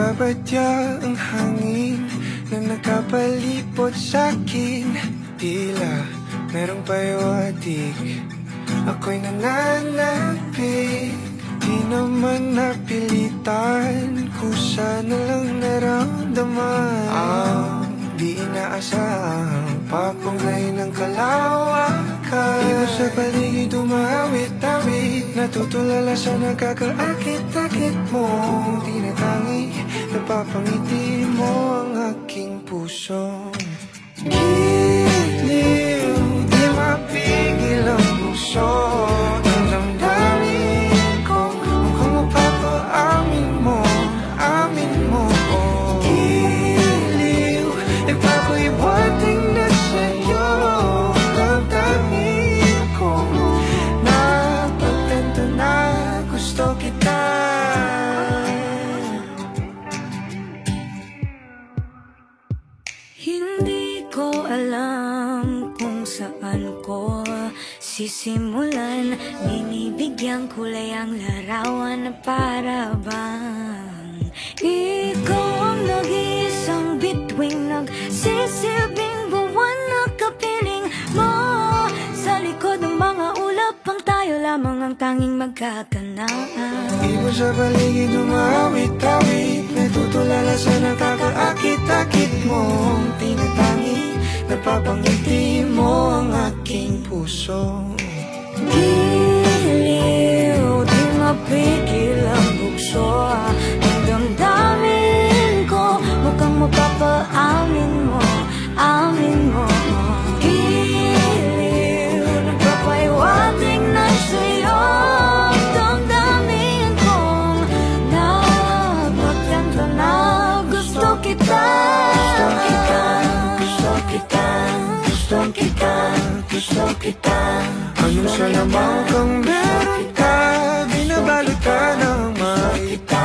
Nagbabadya ang hangin na nakapalipot sa'kin. Tila merong pahiwatig, ako'y nananapig. Di naman napilitan, kusa na lang naramdaman ang di inaasahang papunglay ng kalawakan. Iba sa paligid umawit-awit, natutulala sa nakakaakit-akit mo. Tinatangi, napapangiti mo ang aking puso. Giliw, di mapigil ang puso. Ang damdamin ko, mukhang mapapaamin mo, amin mo. Giliw, ipapahiwating na sa'yo. Ang damdamin ko, napagtanto na gusto kita. Hindi ko alam kung saan ko sisimulan. Binibigyan kulay ang larawan na para bang ikaw ang nag-iisang bituing, nagsisilbing buwan na kapiling mo. Sa likod ng mga ulap, ang tayo lamang ang tanging magkakanaan. Iba sa paligid umawit-awit, natutulala sa nakakaakit-akit mo. Tinatangi, napapangiti mo ang aking puso. Giliw, di mapigil ang bugso. Ang damdamin ko, mukhang mapapaamin mo, amin mo. Giliw, nagpapahiwatig na sa'yo. Ang damdamin kong napagtanto na gusto kita. Gusto kita, gusto kita, gusto kita. Anong salamang kang meron ka, binabalot ka ng makita.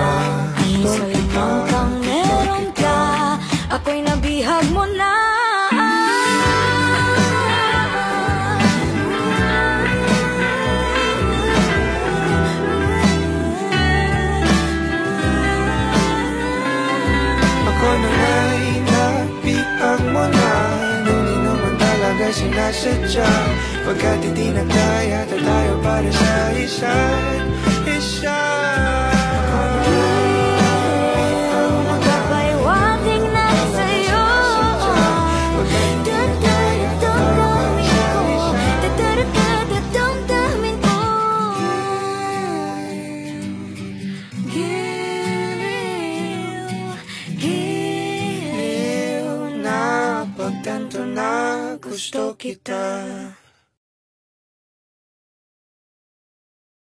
Anong salamang kang meron ka, ako'y nabihag mo na. Ako na nga'y nabihag mo na, nung di naman talaga sinasadya. Pagkat hindi nagkaya tayo para sa isa't isa. Magpapahiwatig na sa'yo. Damdamin ko, Giliw, Napagtanto na gusto kita.